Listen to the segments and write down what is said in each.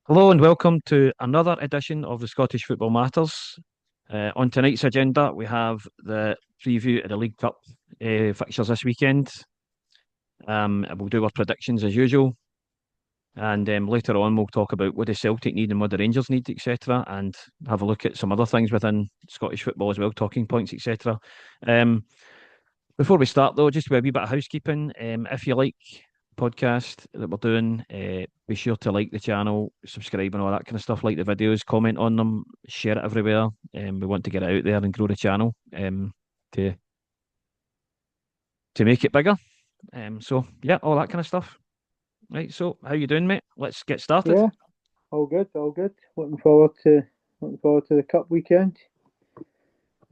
Hello and welcome to another edition of the Scottish Football Matters. On tonight's agenda, we have the preview of the League Cup fixtures this weekend. And we'll do our predictions as usual, and later on we'll talk about what the Celtic need and what the Rangers need, etc., and have a look at some other things within Scottish football as well, talking points, etc. Um, Before we start, though, just a wee bit of housekeeping. If you like podcast that we're doing, be sure to like the channel, subscribe, and all that kind of stuff. Like the videos, comment on them, share it everywhere. We want to get it out there and grow the channel to make it bigger. So yeah, all that kind of stuff. Right. So how you doing, mate? Let's get started. Yeah, all good, all good. Looking forward to the cup weekend.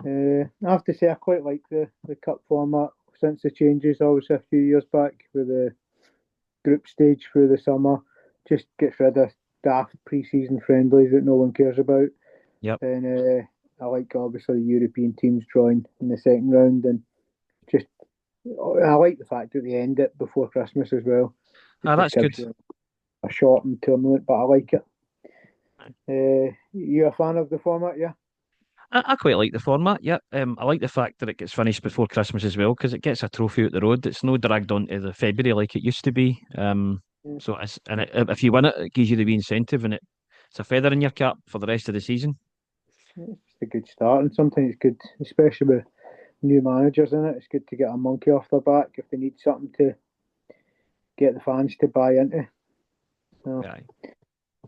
I have to say I quite like the cup format since the changes, obviously a few years back with the group stage through the summer. Just gets rid of daft pre-season friendlies that no one cares about, Yep. and I like obviously the European teams drawing in the second round, and just I like the fact that they end it before Christmas as well. It just That's good. gives you a shortened tournament, but I like it. You a fan of the format? Yeah. I quite like the format. Yeah. I like the fact that it gets finished before Christmas as well because it gets a trophy out the road. It's no dragged on to the February like it used to be. Yeah, So if you win it, it gives you the wee incentive, and it's a feather in your cap for the rest of the season. it's just a good start, and sometimes it's good, especially with new managers in it. It's good to get a monkey off their back if they need something to get the fans to buy into. So Yeah.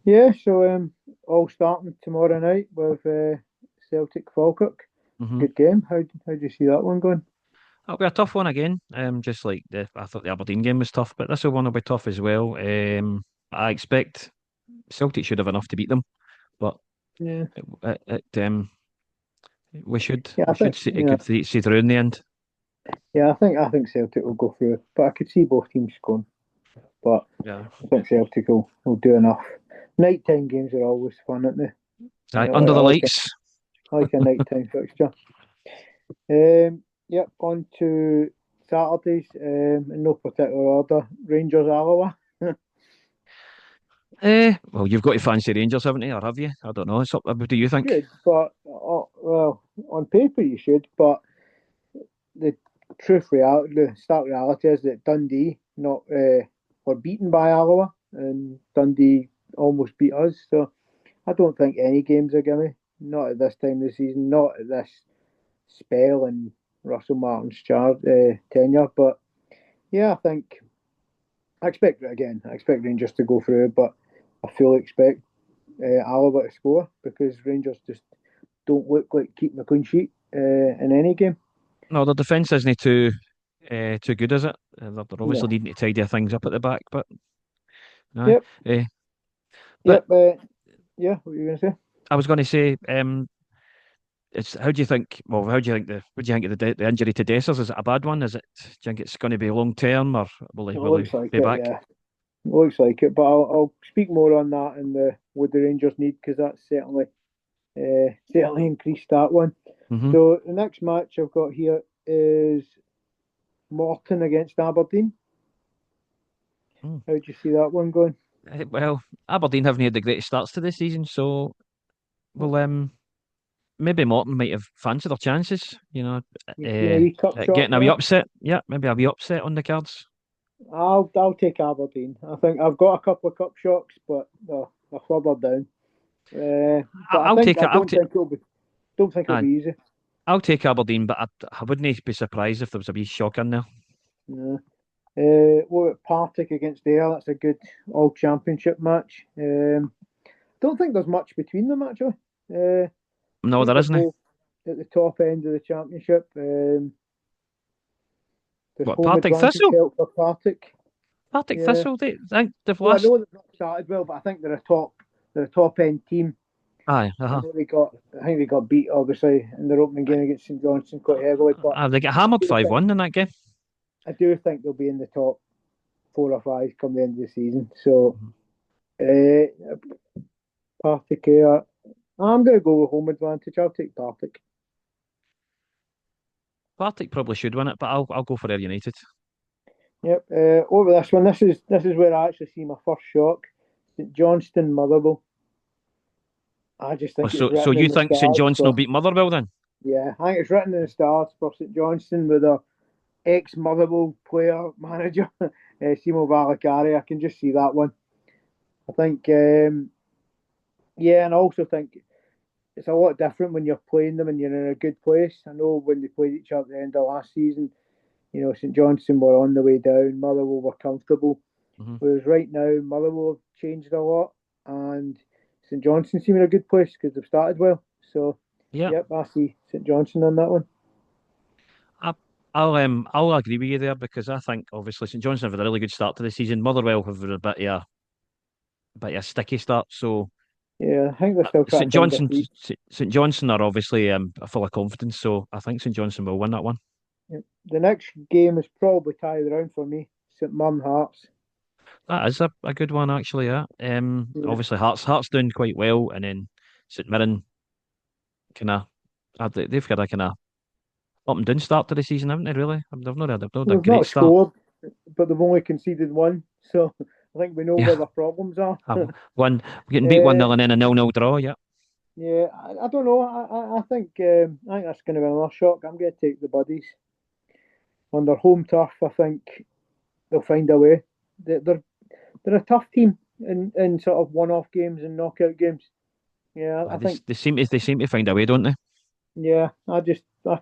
yeah, so all starting tomorrow night with Celtic Falkirk. Mm-hmm. Good game. How do you see that one going? It'll be a tough one again. Just like I thought the Aberdeen game was tough, but this one will be tough as well. I expect Celtic should have enough to beat them, but Yeah, we should yeah, I we should think see it yeah, could see through in the end. yeah, I think Celtic will go through, but I could see both teams scoring. But Yeah. I think Celtic will do enough. Nighttime games are always fun, aren't they? Aye, I under the like lights. a nighttime fixture. Yep, on to Saturdays, in no particular order. Rangers Alloa. Well, you've got to fancy Rangers, haven't you, or have you? I don't know. What do you think? Should, but well, on paper you should, but the the stark reality is that Dundee not were beaten by Alloa, and Dundee almost beat us. So I don't think any games are gimme. Not at this time of the season. Not at this spell in Russell Martin's tenure. But yeah, I expect it again. I expect Rangers to go through, but I fully expect Alaba to score because Rangers just don't look like keeping a clean sheet in any game. No, their defence isn't too good, is it? They're obviously No. needing to tidy things up at the back, but no. Yep. Uh, but Yep. Yeah. What were you going to say? I was going to say, it's how do you think? Well, how do you think what do you think of the injury to Dessers? Is it a bad one? Do you think it's going to be long term, or It will he looks like be it. back? Yeah. It looks like it. But I'll speak more on that and the what the Rangers need because that's certainly increased that one. Hmm. So the next match I've got here is Morton against Aberdeen. How do you see that one going? Well, Aberdeen haven't had the greatest starts to this season, so well, maybe Morton might have fancied their chances. You seen a wee cup shot Getting a wee there? upset. Yeah, maybe a wee upset on the cards. I'll take Aberdeen. I think I've got a couple of cup shocks, but they're further down. But I'll take it. I don't think it'll Uh, be easy. I'll take Aberdeen, but I wouldn't be surprised if there was a wee shock in there. Yeah. What about Partick against Ayr? That's a good all championship match. Don't think there's much between them actually. I No, think there they're isn't. both at the top end of the championship. There's What, home Partick advantage Thistle? help for Partick. Partick Yeah. Thistle, I think they've Well, I lost. know they've not started well, but I think they're a top end team. Aye, I uh-huh. know I think they got beat obviously in their opening game against St Johnstone quite heavily, but They get I hammered do think 5-1 in that game. I do think they'll be in the top 4 or 5 come the end of the season. So uh, Partick, I'm going to go with home advantage. I'll take Partick. Partick probably should win it, but I'll go for Air United. Yep. Over this one, this is where I actually see my first shock. St Johnstone, Motherwell. I just think it's So written in you the think St stars Johnstone will for beat Motherwell then? yeah. I think it's written in the stars for St Johnstone with a ex-Motherwell player manager, Simo Valakari. I can just see that one. I think yeah, and I also think it's a lot different when you're playing them and you're in a good place. I know when they played each other at the end of last season, St Johnstone were on the way down, Motherwell were comfortable. Hmm. Whereas right now, Motherwell have changed a lot, and St Johnstone seem in a good place because they've started well. So, Yeah, yep, I see St Johnstone on that one. I, I'll agree with you there because I think obviously St Johnstone have had a really good start to the season. Motherwell have had a bit of a sticky start. So Yeah, I think they're still trying St to find their Johnstone feet. St Johnstone are obviously full of confidence. So I think St Johnstone will win that one. Yep. The next game is probably tied around for me. St Mirren Hearts. That is a good one actually. Yeah. Yeah. Obviously Hearts doing quite well, and then St Mirren kind of they've got a kind of up and down start to the season, haven't they? Really, they've not had a They've great not start. scored, but they've only conceded one. So I think we know where Yeah, the problems are. one getting beat 1-0 uh, and then a 0-0 draw. Yeah, yeah, I don't know. I think that's going to be another shock. I'm going to take the Buddies on their home turf. I think they'll find a way. They're they're a tough team in sort of one-off games and knockout games. Yeah, I think they seem to find a way, don't they? yeah, I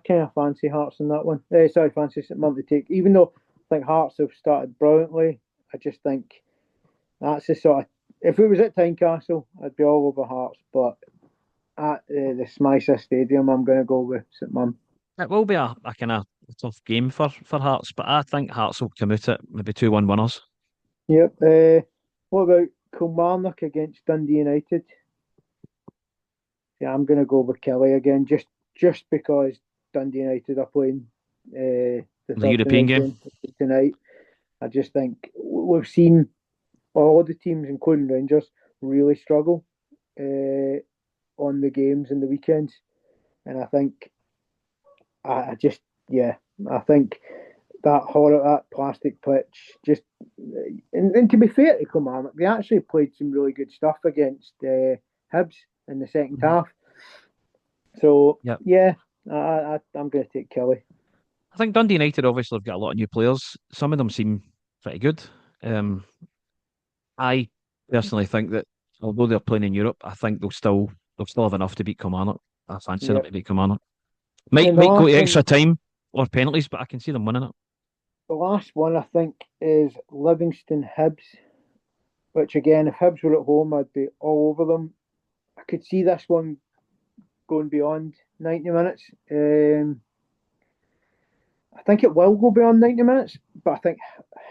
kind of fancy Hearts in that one. Sorry, fancy St Mirren to take. Even though I think Hearts have started brilliantly, I just think that's the sort of if it was at Tynecastle, I'd be all over Hearts. But at the Smythe Stadium, I'm going to go with St Mirren. It will be a kind of tough game for Hearts, but I think Hearts will come out it maybe 2-1 winners. Yep. What about Kilmarnock against Dundee United? Yeah, I'm going to go with Kelly again, just because Dundee United are playing the The Thursday European night game. game tonight. I just think we've seen all the teams, including Rangers, really struggle on the games and the weekends, and I think I just yeah, I think that plastic pitch just and to be fair to Kilmarnock, they actually played some really good stuff against Hibs in the second Mhm. half. So Yeah, yeah, I'm going to take Kelly. I think Dundee United obviously have got a lot of new players. Some of them seem pretty good. Um, I personally think that although they're playing in Europe, I think they'll still have enough to beat Kilmarnock. I fancy them Yeah, to beat Kilmarnock. and Might go to extra time or penalties, but I can see them winning it. the last one I think is Livingston Hibs, which again, if Hibs were at home, I'd be all over them. I could see this one going beyond 90 minutes. I think it will go beyond 90 minutes, but I think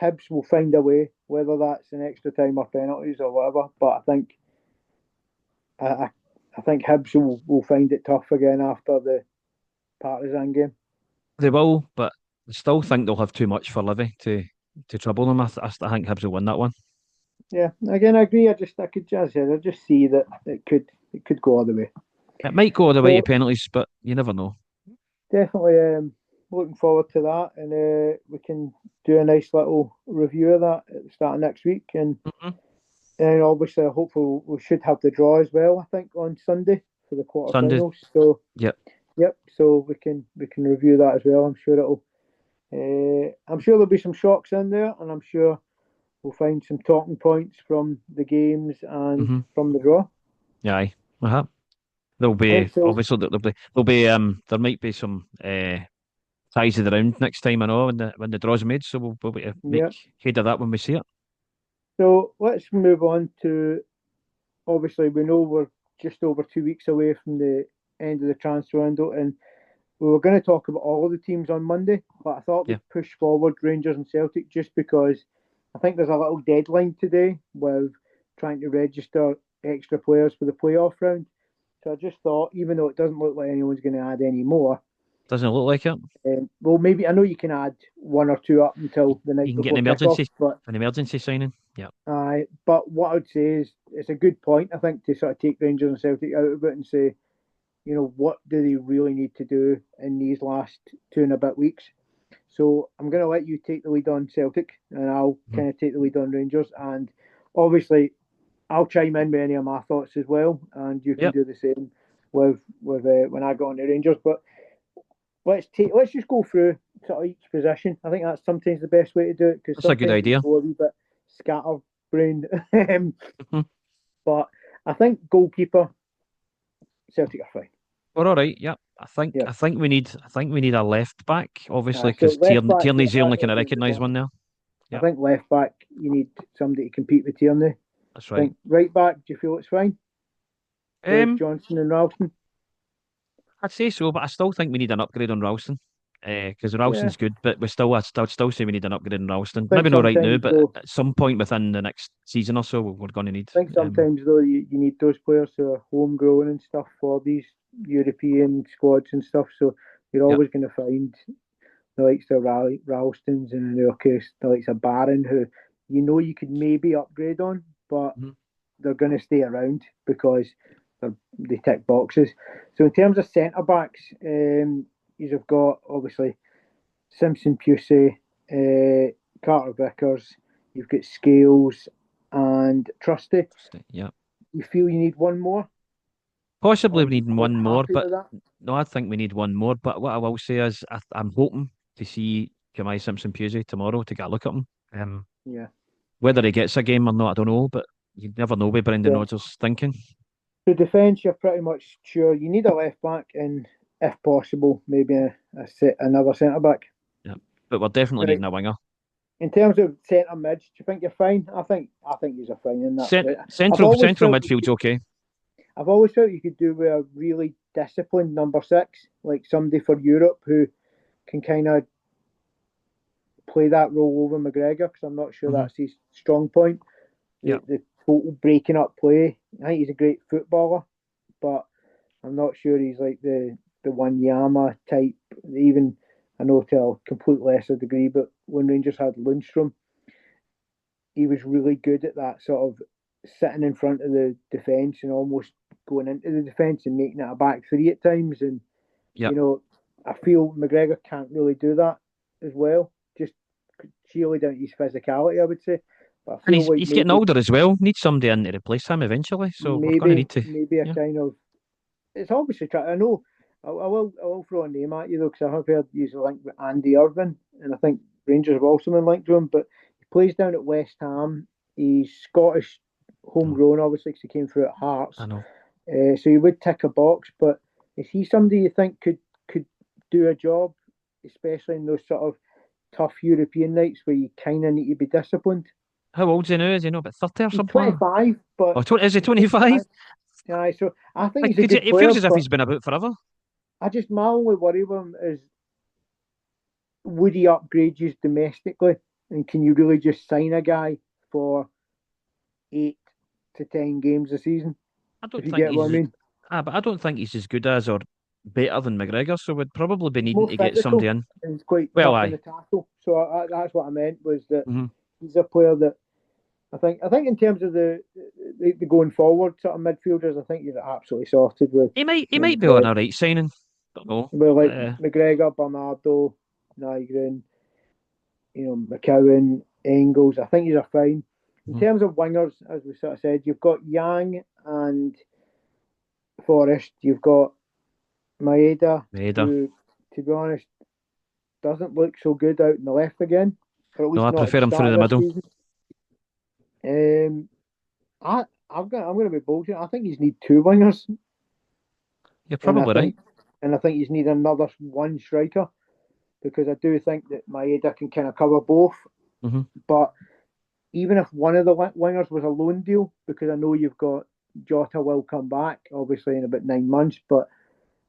Hibs will find a way, whether that's an extra time or penalties or whatever. But I, I think Hibs will find it tough again after the Partizan game. They will, but I still think they'll have too much for Livy to trouble them. I think Hibs will win that one. Yeah, again, I agree. As I said, I just see that it could go all the way. It might go all the way to So penalties, but you never know. definitely looking forward to that, and we can do a nice little review of that at the start of next week, Hmm. and obviously, hopefully, we should have the draw as well. I think on Sunday for the Sunday, quarterfinals. So yep. yep, so we can review that as well. I'm sure it'll. I'm sure there'll be some shocks in there, and I'm sure we'll find some talking points from the games and Hmm. from the draw. Yeah, aye. Uh-huh. There'll Right, be so obviously there'll be there might be some ties of the round next time I know when the draw's made, so we'll be able to make yeah, head of that when we see it. so let's move on to obviously we know we're just over 2 weeks away from the end of the transfer window, and we were going to talk about all of the teams on Monday, but I thought Yeah. we'd push forward Rangers and Celtic just because I think there's a little deadline today with trying to register extra players for the playoff round. So I just thought, even though it doesn't look like anyone's going to add any more, Doesn't it look like it? well, maybe I know you can add one or two up You, until the you night can get before kickoff, but an emergency signing. Yeah. what I'd say is it's a good point, I think, to sort of take Rangers and Celtic out of it and say, what do they really need to do in these last two and a bit weeks? So I'm going to let you take the lead on Celtic, and I'll Mhm. kind of take the lead on Rangers. And obviously, I'll chime in with any of my thoughts as well, and you can Yep, do the same with when I got on the Rangers. But let's just go through sort of each position. I think that's sometimes the best way to do it because that's a good sometimes we idea. go a wee bit scatterbrained. Mhm. But I think goalkeeper Celtic are fine. We're all right. Yep. Yeah. I think we need a left back, obviously, So because left back, yeah, Tierney's the only that's kind of what we recognised want. one there. I Yep, think left back you need somebody to compete with Tierney. that's I right. think right back, do you feel it's fine with Um, Johnson and Ralston? I'd say so, but I still think we need an upgrade on Ralston. Because Yeah. Ralston's good, but I'd still say we need an upgrade on Ralston. I think Maybe not right now, sometimes but though at some point within the next season or so, we're going to need. I think sometimes though you need those players who are homegrown and stuff for these European squads and stuff. So you're Yeah. always going to find the likes of Ralstons and in our case the likes of Barron who you could maybe upgrade on, but Mhm. they're going to stay around because they tick boxes. So in terms of centre backs, you've got obviously Simpson Pusey, Carter Vickers, you've got Scales and Trusty. Yeah. You feel you need one more, or Possibly are we you need quite one more, happy but with that? no, I think we need one more. But what I will say is, I'm hoping to see Kamai Simpson Pusey tomorrow to get a look at him. Yeah, Whether he gets a game or not, I don't know, but you never know with Brendan yeah. Rodgers thinking. So defence, you're pretty much sure you need a left back, and if possible, maybe another centre back. Yeah. But we're definitely Right. needing a winger. In terms of centre mids, do you think you're fine? I think you're fine in that. Right? I've always Central felt midfield's okay. I've always felt you could do with a really disciplined number six, like somebody for Europe who can kind of play that role over McGregor because I'm not sure Hmm. that's his strong point. Yeah. The total breaking up play. I think he's a great footballer, but I'm not sure he's like the Wanyama type. Even I know to a complete lesser degree, but when Rangers had Lundstrom, he was really good at that sort of sitting in front of the defence and almost going into the defence and making it a back three at times. And Yeah. you know, I feel McGregor can't really do that as well. Just purely down to his physicality, I would say. But I And feel like he's getting older as well. Need somebody in to replace him eventually. So we're going to need to. maybe a Yeah. kind of it's obviously try. I know I will throw a name at you though because I have heard he's linked with Andy Irvine, and I think Rangers have also been linked to him. But he plays down at West Ham. He's Scottish, Mm, homegrown, obviously, because he came through at I Hearts. know. So he would tick a box. But is he somebody you think could do a job, especially in those sort of tough European nights where you kind of need to be disciplined? How old's he now? Is he not about 30 or He's something? 25, but Oh, is he he's 25? 25. Yeah, so I think Like, he's a good it player, feels as if but he's been about forever. my only worry with him is would he upgrade you domestically, and can you really just sign a guy for 8 to 10 games a season? I If don't you think get what I he's. mean, But I don't think he's as good as or better than McGregor. So we'd probably be he's needing more to get somebody physical in. and he's quite Well, tough in the aye. tackle. So that's what I meant was that Hmm. he's a player that I think in terms of the going forward sort of midfielders, I think you're absolutely sorted with. He You might be know, on a right signing. Don't know. like McGregor, Bernardo, Nygren, McCowan, Engels. I think these are fine. In Mhm. terms of wingers, as we sort of said, you've got Yang and Forrest. You've got Maeda, Maeda. who, to be honest, doesn't look so good out in the left again, or at No, least I not at prefer the him through start the of this middle. season. Um, I'm going to be bold here. I think he's need two wingers, You're and I probably right. think he's need another one striker because I do think that Maeda can kind of cover both. Hmm. But even if one of the wingers was a loan deal, because I know you've got Jota will come back, obviously in about 9 months, but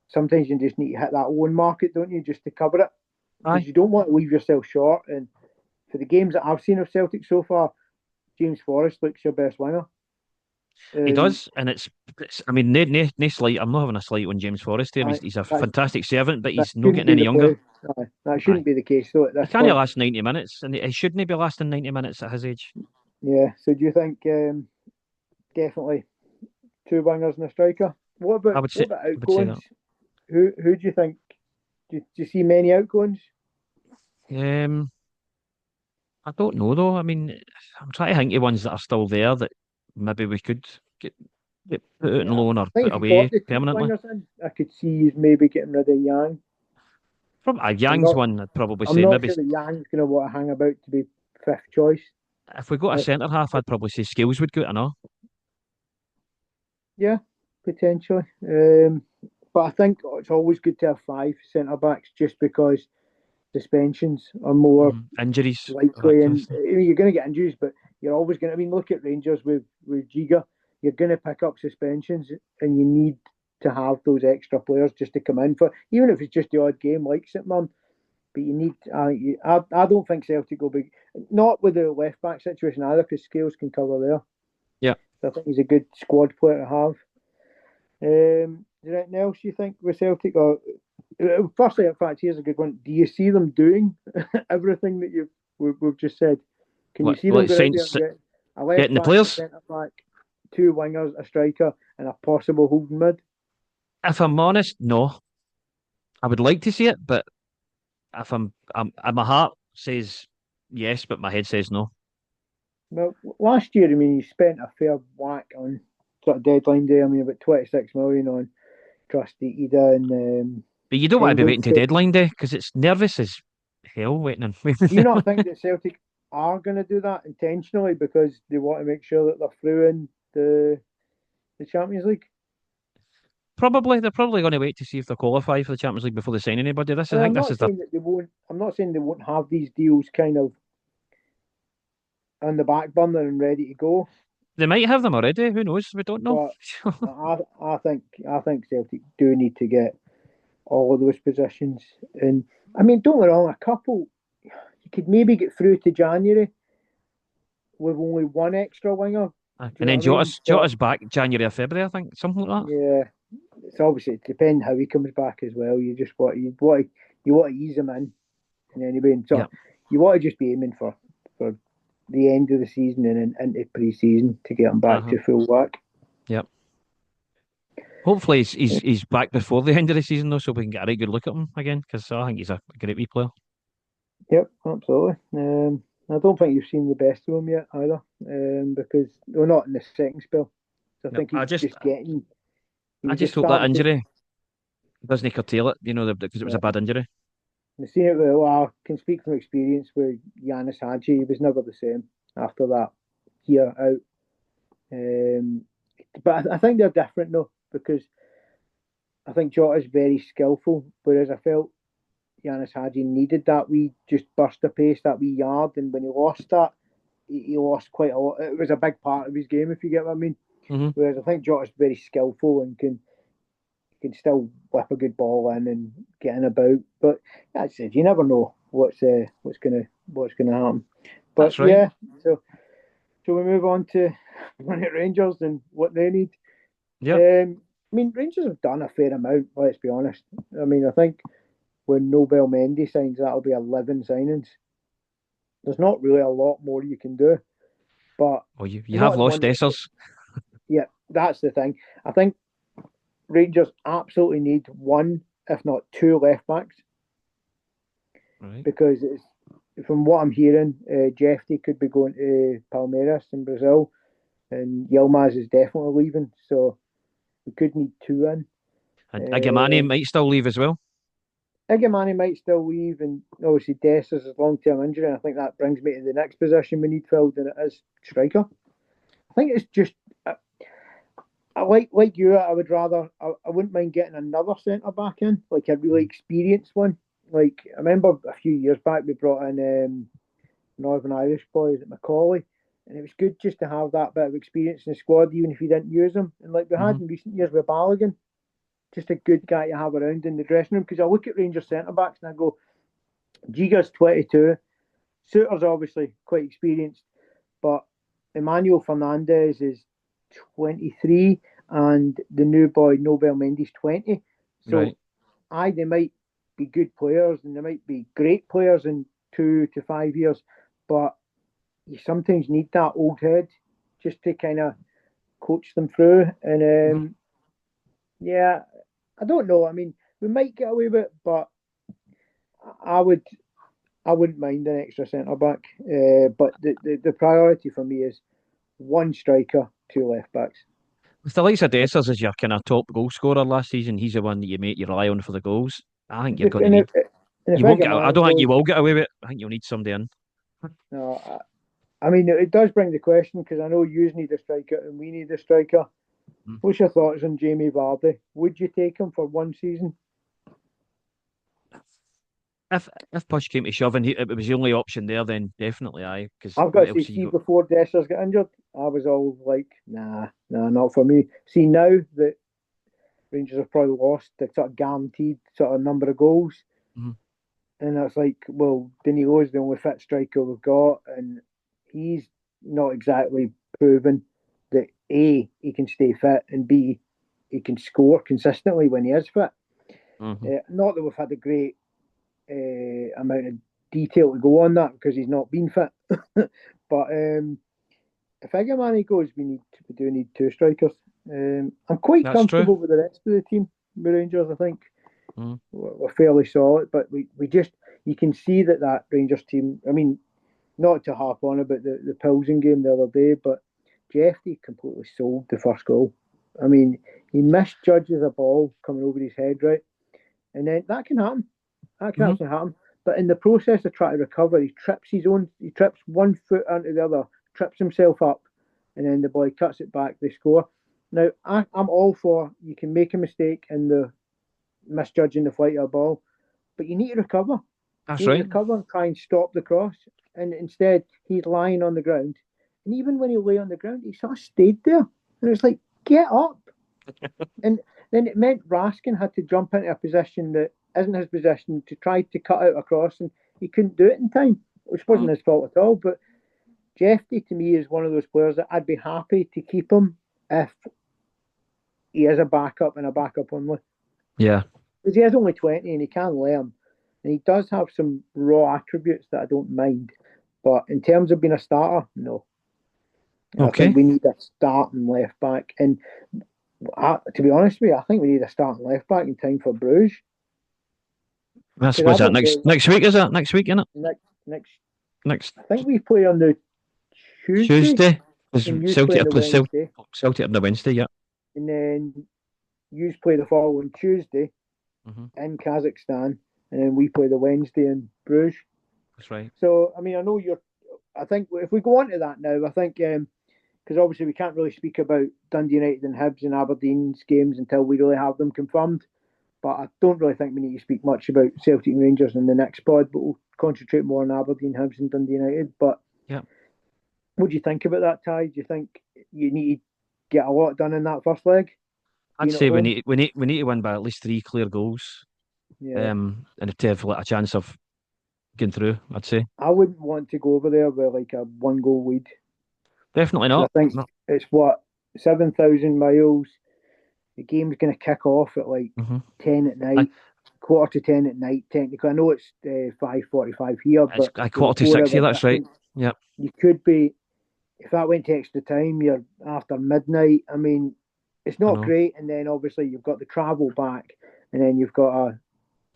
sometimes you just need to hit that loan market, don't you, just to cover it, because Aye. you don't want to leave yourself short. And for the games that I've seen of Celtic so far, James Forrest looks your best winger. He Um, does, and I mean, no slight. I'm not having a slight on James Forrest here. I, He's a that fantastic servant, but that he's not shouldn't getting be any the younger. play. That Aye. shouldn't be the case though at He this can't point. last 90 minutes, and he shouldn't be lasting 90 minutes at his age. Yeah. So do you think definitely two wingers and a striker? What I about would say, what about I would say that. outgoings? Who do you think? Do you see many outgoings? Um, I don't know though. I mean, I'm trying to think of ones that are still there that maybe we could get put out on Yeah, loan I or think put if you got away the two permanently. wingers in, I could see you maybe getting rid of Yang. From a I'm Yang's not. one, I'd probably I'm say not maybe sure that Yang's going to want to hang about to be fifth choice. if we got a Uh, centre half, I'd probably say Scales would go. I know. yeah, potentially. But I think it's always good to have five centre backs just because suspensions are more Injuries. likely, and I mean, you're going to get injuries, but you're always going to. I mean, look at Rangers with Giga. You're going to pick up suspensions, and you need to have those extra players just to come in for, even if it's just the odd game like St. Mirren. But you need. I don't think Celtic will be not with the left back situation either, because Scales can cover there. Yeah. So I think he's a good squad player to have. Is there anything else you think with Celtic? Or firstly, in fact, here's a good one. Do you see them doing everything that we've just said? Can you see them Like going out there Saints and get a left getting the back, a players. centre back, two wingers, a striker, and a possible holding mid? If I'm honest, no. I would like to see it, but if my heart says yes, but my head says no. Well, last year, I mean, you spent a fair whack on sort of deadline day. I mean, about 26 million on Trusty Ida and But you don't want to be waiting to England. deadline day because it's nervous as hell waiting and Do waiting. you not think that Celtic are going to do that intentionally because they want to make sure that they're through in the Champions League? Probably they're probably going to wait to see if they qualify for the Champions League before they sign anybody. And I I'm think this not is the saying that they won't. I'm not saying they won't have these deals kind of on the back burner and ready to go. they might have them already. Who knows? We don't know. But I think Celtic do need to get all of those positions. And I mean, don't get me wrong. A couple you could maybe get through to January with only one extra winger. Do you And know then what I mean? But Jota's back January or February, I think, something like that. yeah, it's obviously it depends how he comes back as well. You want to ease him in any way. And Yeah, so you want to just be aiming for the end of the season and into pre-season to get him back uh-huh. to full whack. Yeah. Hopefully he's back before the end of the season though, so we can get a right good look at him again. Because I think he's a great wee player. Yep, absolutely. I don't think you've seen the best of him yet either, because we're not in the second spell. So I Yep. think he's just getting. He I was just just hope that starting to. injury doesn't curtail it. You know, because it was Yeah, a bad injury. I've seen it. Well, I can speak from experience with Yanis Hadji. He was never the same after that year out. But I think they're different though, because I think Jota is very skillful, whereas I felt Yanis Hadji needed that wee just burst of pace, that wee yard, and when he lost that, he lost quite a lot. It was a big part of his game, if you get what I mean. Hmm. Whereas I think Jota's very skillful and can still whip a good ball in and get in about. But that's it. You never know what's gonna happen. But That's right. yeah, so we move on to Rangers and what they need. Yep. I mean, Rangers have done a fair amount. Let's be honest. I mean, I think when Nobel Mendy signs, that'll be 11 signings. There's not really a lot more you can do, but Well, you they're have not the lost ones. Essers. Yeah, that's the thing. I think Rangers absolutely need one, if not two, left backs Right. because it's from what I'm hearing, Jeffy could be going to Palmeiras in Brazil, and Yilmaz is definitely leaving. So we could need two in. And Agamani Um, might still leave as well. Igamani might still leave, and obviously Dessers is long term injury. And I think that brings me to the next position we need filled, and it is striker. I think it's just I like you. I would rather. I wouldn't mind getting another centre back in, like a really experienced one. Like I remember a few years back we brought in Northern Irish boys at Macaulay, and it was good just to have that bit of experience in the squad, even if you didn't use them. And like we Hmm. had in recent years with Balogun, just a good guy to have around in the dressing room. Because I look at Rangers centre backs and I go, Giga's 22, Suter's obviously quite experienced, but Emmanuel Fernandez is 23, and the new boy Nobel Mendy's 20. So, Right. they might be good players and they might be great players in 2 to 5 years, but you sometimes need that old head just to kind of coach them through. And Hmm. yeah, I don't know. I mean, we might get away with it, but I would I wouldn't mind an extra centre back. But the priority for me is one striker two left backs. With the likes of Dessers as your kind of top goal scorer last season, he's the one that you rely on for the goals. I think you're going to And need. if You won't get. I Egamani don't think you goes, will get away with it. I think you'll need somebody in. no, I mean, it does bring the question because I know you need a striker and we need a striker. Mm. What's your thoughts on Jamie Vardy? Would you take him for one season? If push came to shove and it was the only option there, then definitely aye. Because I've got what to else say, have you see, got? before Dessers got injured, I was all like, nah, not for me. See, now that Rangers have probably lost the sort of guaranteed sort of number of goals, Mm-hmm. and it's like, well, Danilo is the only fit striker we've got, and he's not exactly proven that A, he can stay fit, and B, he can score consistently when he is fit. Mm-hmm. Not that we've had a great amount of detail to go on that because he's not been fit. But if Egamani goes, we do need two strikers. I'm quite That's true. comfortable with the rest of the team, the Rangers. I think Mm. we're fairly solid, but we just you can see that Rangers team. I mean, not to harp on about the Pilsen game the other day, but Jeffy completely sold the first goal. I mean, he misjudges a ball coming over his head, right? And then that can happen. That can Mm-hmm. absolutely happen. But in the process of trying to recover, he trips one foot onto the other, trips himself up, and then the boy cuts it back, they score. Now, I'm all for you can make a mistake in the misjudging the flight of a ball, but you need to recover. That's You need to right. recover and try and stop the cross. And instead, he's lying on the ground. And even when he lay on the ground, he sort of stayed there. And it's like, get up. And then it meant Raskin had to jump into a position that isn't his position to try to cut out a cross, and he couldn't do it in time, which wasn't his fault at all. But Jeffy, to me, is one of those players that I'd be happy to keep him if he is a backup and a backup only. Yeah. Because he is only 20 and he can learn. And he does have some raw attributes that I don't mind. But in terms of being a starter, no. I Okay. think we need a starting left back. And to be honest with you, I think we need a starting left back in time for Bruges. That's Because was I that don't next week? Is that next week? Isn't it? next. Next I think we play on the Tuesday, Tuesday. Is and you play Celtic on are the play Wednesday, Celtic on the Wednesday? Yeah. and then you play the following Tuesday Mm-hmm. in Kazakhstan, and then we play the Wednesday in Bruges. That's right. So, I mean, I know you're. I think if we go on to that now, I think because obviously we can't really speak about Dundee United and Hibs and Aberdeen's games until we really have them confirmed. But I don't really think we need to speak much about Celtic and Rangers in the next pod, but we'll concentrate more on Aberdeen, Hibs, and Dundee United. But yeah, what do you think about that, Ty? Do you think you need to get a lot done in that first leg? I'd say we need to win by at least 3 clear goals. Yeah. And to have like a chance of getting through, I'd say. I wouldn't want to go over there with like a 1 goal lead. Definitely I not. think No. it's 7,000 miles. The game's going to kick off at like Mm-hmm. 10 at night, quarter to 10 at night, technically. I know it's 5:45 here, It's but a there's a quarter to 4 six hour here. That's right. difference. Yeah. You could be, if that went to extra time, you're after midnight. I mean, it's I not know. great. And then obviously you've got the travel back, and then you've got a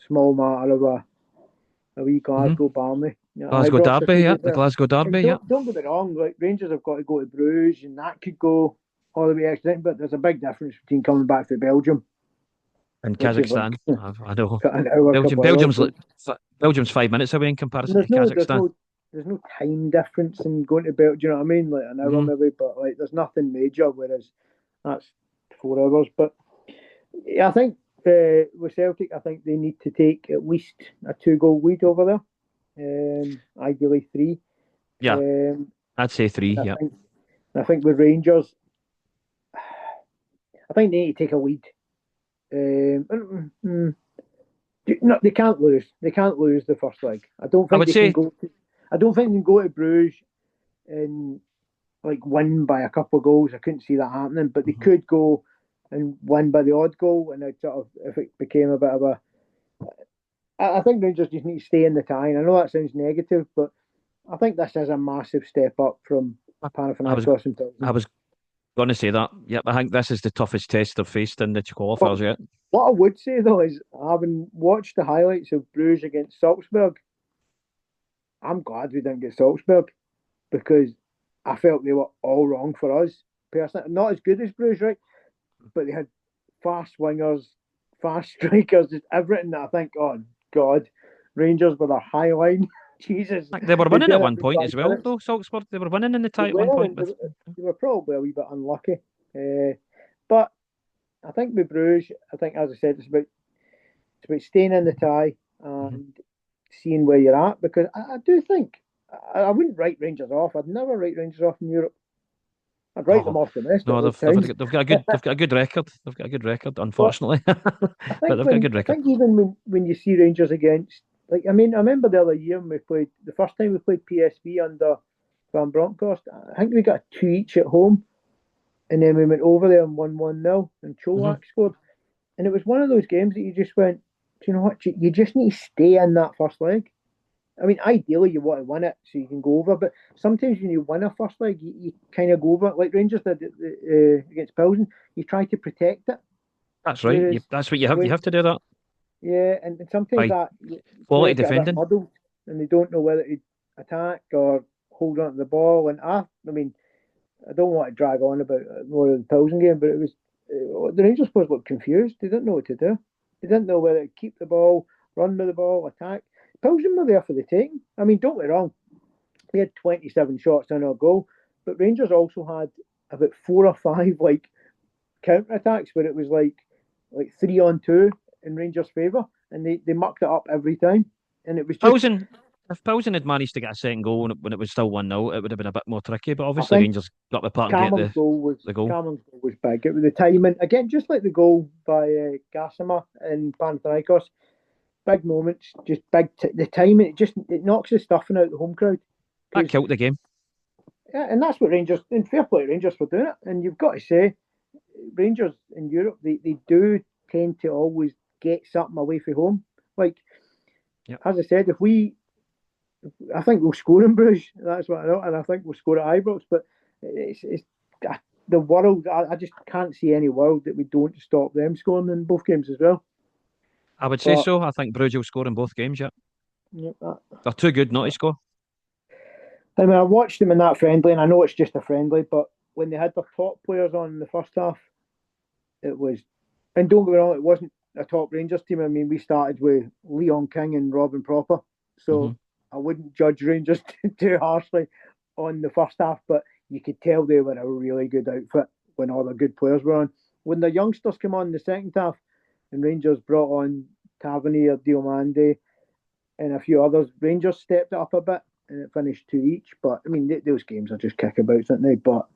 small matter of a wee Glasgow Barney. Eye Glasgow drops Derby. if you Yeah, get the there. Glasgow And Derby. Yeah. don't get me wrong, like Rangers have got to go to Bruges, and that could go all the way extra time. But there's a big difference between coming back to Belgium, In which is like Kazakhstan, I know. an hour, couple of hours. Belgium's 5 minutes away in comparison to There's no, there's Kazakhstan. no, there's no time difference in going to Belgium. Do you know what I mean? Like an hour maybe, but like there's nothing major. Whereas that's 4 hours. But yeah, I think with Celtic, I think they need to take at least a 2 goal lead over there. Ideally 3. Yeah, I'd say 3. I Yeah. think I think with Rangers, I think they need to take a lead. No, they can't lose. They can't lose the first leg. I don't I think would they can say, go. I don't think they can go to Bruges and like win by a couple of goals. I couldn't see that happening, but they could go and win by the odd goal, and it sort of if it became a bit of a. I think Rangers just need to stay in the tie. And I know that sounds negative, but I think this is a massive step up from I was Panathinaikos and I Pilsen. was going to say that. Yep, I think this is the toughest test they've faced in the But qualifiers yet. what I would say though is, having watched the highlights of Bruges against Salzburg, I'm glad we didn't get Salzburg because I felt they were all wrong for us. person, not as good as Bruges, right? But they had fast wingers, fast strikers, just everything that I think, oh God, Rangers with a high line. Jesus, Like, they were they winning did at it one every point as 5 well, minutes. though, Salzburg. They were winning in the They tie at one were, point. and they were probably a wee bit unlucky. But I think with Bruges, I think, as I said, it's about staying in the tie and seeing where you're at, because I do think I wouldn't write Rangers off. I'd never write Rangers off in Europe. I'd write them Oh, off no, domestically at they've, times. they've got a good they've got a good record. They've got a good record, But unfortunately. I But think they've got a good I record. think even when you see Rangers against, like, I mean, I remember the other year when we played, the first time we played PSV under Van Bronckhorst. I think we got a 2 each at home, and then we went over there and won 1-0, and Hmm. Cholak scored. And it was one of those games that you just went, do you know what? You just need to stay in that first leg. I mean, ideally you want to win it so you can go over, but sometimes when you win a first leg, you kind of go over it, like Rangers did against Pilsen. You try to protect it, That's right. whereas That's what you have. You when, have to do that yeah, and sometimes by that quality players get a bit defending. muddled and they don't know whether to attack or hold on to the ball. And I mean, I don't want to drag on about more of the Pilsen game, but it was the Rangers players looked confused. They didn't know what to do. They didn't know whether to keep the ball, run with the ball, attack. Pilsen were there for the taking. I mean, don't get me wrong, they had 27 shots on our goal, but Rangers also had about 4 or 5 like counter attacks where it was like 3-on-2 in Rangers' favour, and they mucked it up every time. And it was just, Pilsen, if Pilsen had managed to get a second goal when it was still 1-0, it would have been a bit more tricky. But I obviously think Rangers got the part and get Cameron's goal was the goal. Cameron's goal was big. It was the timing again, just like the goal by Gassama and Panathinaikos. Big moments, just the timing. It knocks the stuffing out of the home crowd. That Because killed the game. yeah, and that's what Rangers, and fair play to Rangers for doing it. And you've got to say, Rangers in Europe, they do tend to always get something away from home. Like, Yep. as I said, I think we'll score in Bruges. That's what I know, and I think we'll score at Ibrox. But it's the world. I just can't see any world that we don't stop them scoring in both games as well. I would say But so. I think Bruges will score in both games. Yeah, yeah, they're too good not to score. I mean, I watched them in that friendly, and I know it's just a friendly, but when they had their top players on in the first half, it was, and don't get me wrong, it wasn't a top Rangers team. I mean, we started with Leon King and Robin Proper, Hmm. so I wouldn't judge Rangers too harshly on the first half, but you could tell they were a really good outfit when all the good players were on. When the youngsters came on in the second half, and Rangers brought on Tavernier, Diomande, and a few others, Rangers stepped it up a bit, and it finished 2 each. But I mean, those games are just kickabouts, aren't they? But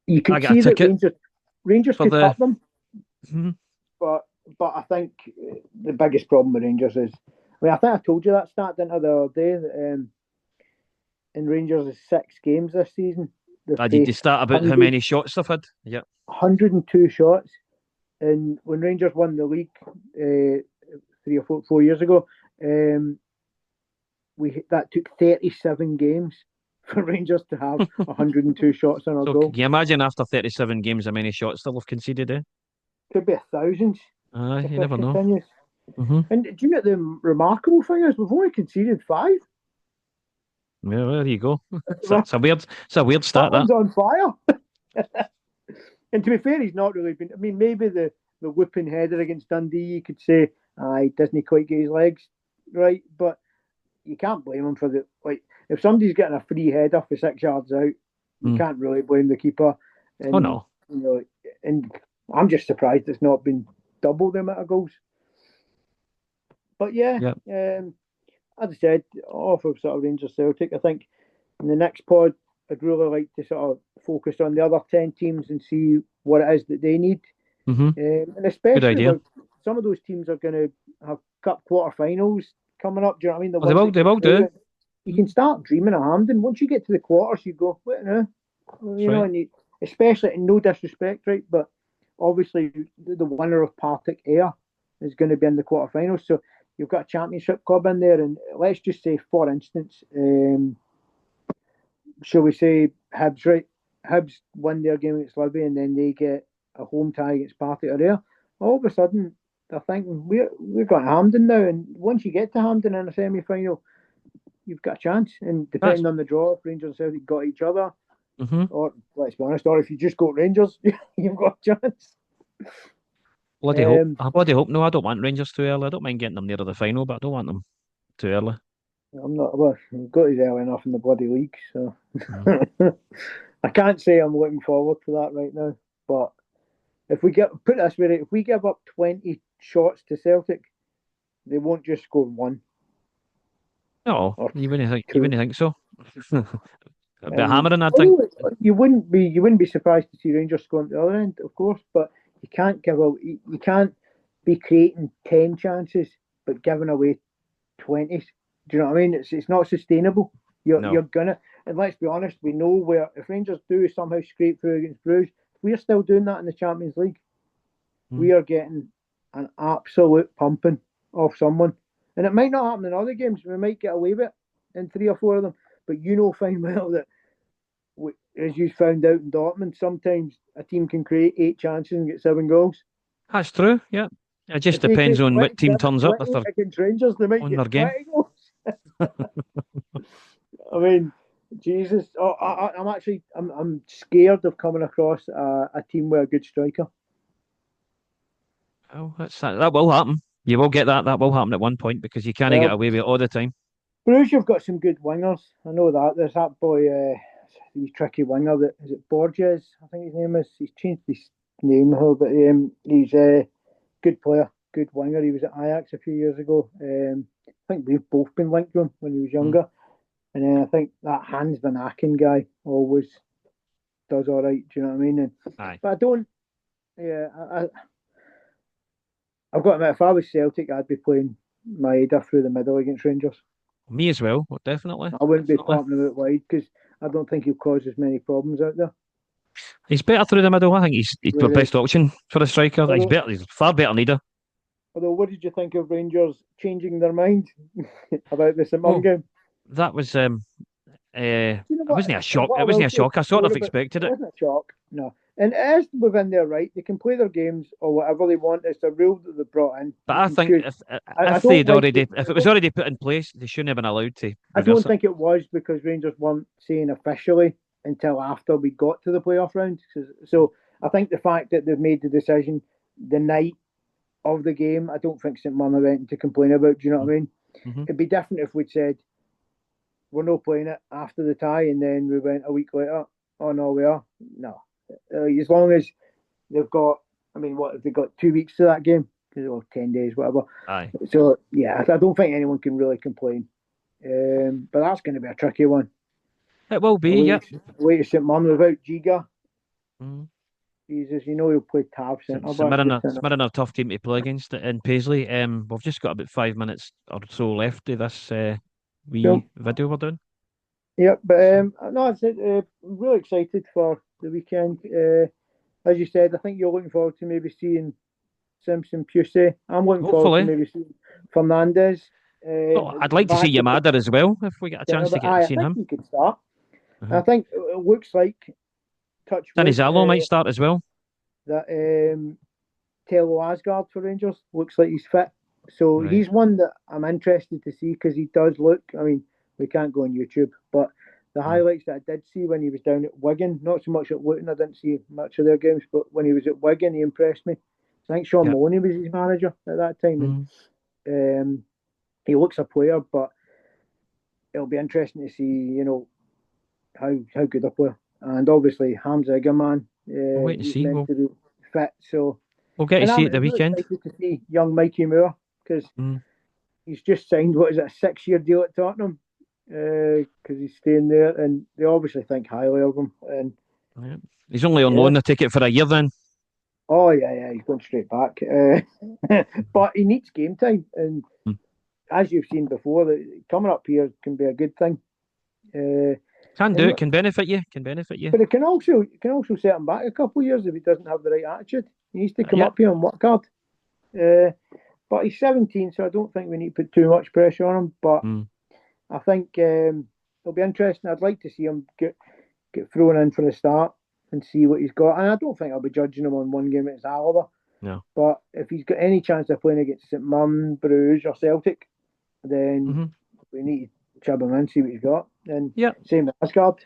you I could got a see that ticket Rangers for could the. hurt them. Mhm. But I think the biggest problem with Rangers is, I mean, I think I told you that stat, didn't I, the other day, that in Rangers' 6 games this season, they've Did you faced start about how 100, many shots they've had? Yeah. 102 shots. And when Rangers won the league 3 or 4 years ago, um, that took 37 games for Rangers to have 102 shots on our So can goal. you imagine after 37 games how many shots they'll have conceded? Eh? Could be a thousand if You this never know. continues. Hmm. And do you know the remarkable thing is we've only conceded 5. Yeah, well, there you go. Well, It's a weird start that. Scotland's on fire. And to be fair, he's not really been. I mean, maybe the whooping header against Dundee, you could say, he doesn't quite get his legs right, but you can't blame him for the, like, if somebody's getting a free header for 6 yards out, you Mm. can't really blame the keeper. Oh And no. you know, and I'm just surprised it's not been double the amount of goals. But yeah, Yeah. as I said, off of sort of Rangers Celtic, I think in the next pod, I'd really like to sort of focus on the other 10 teams and see what it is that they need. Hmm. And Good especially idea. with some of those teams are going to have cup quarterfinals coming up. Do you know what I mean? The Well, they ones will. that They get will through. do. You can start dreaming of Hampden. Once you get to the quarters, you go, wait now. That's You know, right. and especially, in no disrespect, right? But obviously, the winner of Partick Ayr is going to be in the quarterfinals. So you've got a championship club in there. And let's just say, for instance, shall we say Hibs, right? Hibs win their game against Livy and then they get a home tie against Partick or there. All of a sudden, they're thinking, we've got Hampden now. And once you get to Hampden in a semi final, you've got a chance. And That's depending on the draw, if Rangers and Celtic got each other, or let's be honest, or if you just go Rangers, you've got a chance. Bloody hope. Um, I bloody hope. No, I don't want Rangers too early. I don't mind getting them near the final, but I don't want them too early. I'm not. Well, we've got it early enough in the bloody league, so Mm. I can't say I'm looking forward to that right now. But if we get put it this way, right, if we give up 20 shots to Celtic, they won't just score one No, or you two. wouldn't think so. A bit of And hammering, I think. although you wouldn't be surprised to see Rangers scoring at the other end, of course. But you can't you can't be creating 10 chances but giving away 20. Do you know what I mean? It's not sustainable. You're No. gonna, and let's be honest, we know where if Rangers do somehow scrape through against Bruges, if we're still doing that in the Champions League, Mm. we are getting an absolute pumping off someone. And it might not happen in other games. We might get away with it in 3 or 4 of them. But you know fine well that, as you found out in Dortmund, sometimes a team can create 8 chances and get 7 goals. That's true. Yeah. It just If they depends create on what team 27, turns up if 20 they're against Rangers, they might on get their game. 20 goals. I mean, Jesus. I'm scared of coming across a team with a good striker. Oh, that will happen. You will get that. That will happen at one point because you can't get Well, away with it all the time. Bruges have got some good wingers. I know that. There's that boy, he's tricky winger. That is it. Borges, I think his name is. He's changed his name now, but he's a good player, good winger. He was at Ajax a few years ago. I think we've both been linked to him when he was Mm. younger. And then I think that Hans Van Aken guy always does all right. Do you know what I mean? Aye. But I don't. Yeah, I've got to admit, if I was Celtic, I'd be playing Maeda through the middle against Rangers. Me as well. Definitely. I wouldn't be Definitely. popping him out wide because I don't think he'll cause as many problems out there. He's better through the middle. I think he's the Whereas, best option for a striker. He's although, better. He's far better leader. although, what did you think of Rangers changing their mind about the St Mirren Oh, game? that was Do you know it what? wasn't a shock. What I It will wasn't a say shock. I sort more of about expected it it. wasn't a shock, no. And it is within their right. They can play their games or whatever they want. It's a rule that they brought in. But You I can think choose. I if don't they'd like already the if it was rule. already put in place, they shouldn't have been allowed to I reverse don't it. think it was because Rangers weren't saying officially until after we got to the playoff round. So I think the fact that they've made the decision the night of the game, I don't think St Mirren have anything to complain about. Do you know what I mean? Mm-hmm. It'd be different if we'd said we're not playing it after the tie, and then we went a week later. Oh no, we are. No, as long as they've got. I mean, what have they got? 2 weeks to that game, or 10 days, whatever. Aye, So yeah, I don't think anyone can really complain. But that's going to be a tricky one. it will be. Away, Yep. away to St Mirren without Giga. Mm-hmm. Jesus, he'll play Tav centre St back. Mirren, St Mirren are a tough team to play against in Paisley. We've just got about 5 minutes or so left of this So, wee video we're doing. yeah, but So no, it's I'm really excited for the weekend. As you said, I think you're looking forward to maybe seeing Simpson Pusey. I'm looking forward to hopefully, maybe seeing Fernandez I'd like to see back in the Yamada as well if we get a chance centre. to But get I seen think him. he could start. Uh-huh. I think it looks like touch Danny wood Zallo might start as well. that Tello Asgard for Rangers looks like he's fit. So Right. he's one that I'm interested to see because he does look. I mean, we can't go on YouTube, but the highlights that I did see when he was down at Wigan, not so much at Luton, I didn't see much of their games, but when he was at Wigan, he impressed me. I think Sean Yeah. Maloney was his manager at that time, Mm. and he looks a player, but it'll be interesting to see, how good a player. And obviously, Hamza Egerman, We'll wait to he's see. meant to be fit, so. We'll get to And see I'm it the really weekend. excited to see young Mikey Moore because Mm. he's just signed, what is it, a 6-year deal at Tottenham because he's staying there, and they obviously think highly of him. And Yeah. He's only on yeah, loan. I take it for a year then. oh yeah, he's going straight back. But he needs game time, and Mm. as you've seen before, coming up here can be a good thing. Can do And it. Can benefit you. Can benefit you. but it can also set him back a couple of years if he doesn't have the right attitude. He needs to come Yeah. up here and work hard. But he's 17, so I don't think we need to put too much pressure on him. But Mm. I think it'll be interesting. I'd like to see him get thrown in for the start and see what he's got. And I don't think I'll be judging him on one game against Alaba. No. But if he's got any chance of playing against St Mirren, Bruges, or Celtic, then Mm-hmm. we need to chub him in, see what he's got. And Yeah. same with Asgard.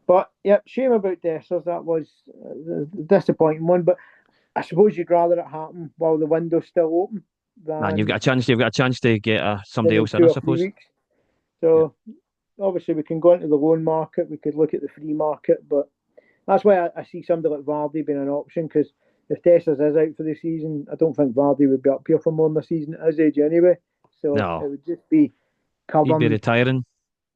But yep, shame about Dessers. That was a disappointing one. But I suppose you'd rather it happen while the window's still open And you've than got a chance. You've got a chance to get somebody in else in, two I or 3 suppose. weeks. So obviously we can go into the loan market. We could look at the free market, but that's why I see somebody like Vardy being an option, because if Dessers is out for the season, I don't think Vardy would be up here for more than a season at his age anyway. So it No, would just be he'd be covering. retiring.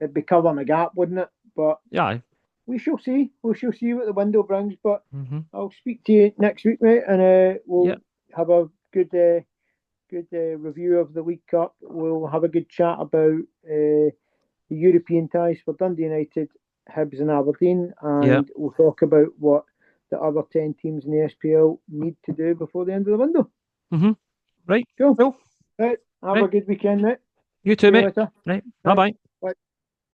It'd be covering a gap, wouldn't it? But Yeah. we shall see. We shall see what the window brings. But Mm-hmm. I'll speak to you next week, mate, and we'll Yeah. have a good review of the League Cup. We'll have a good chat about the European ties for Dundee United, Hibs, and Aberdeen, and we'll talk about what the other 10 teams in the SPL need to do before the end of the window. Mm-hmm. Right. Cool. Cool. Right. Have Right. a good weekend, mate. You too, See you mate. later. Right. Bye-bye. Bye.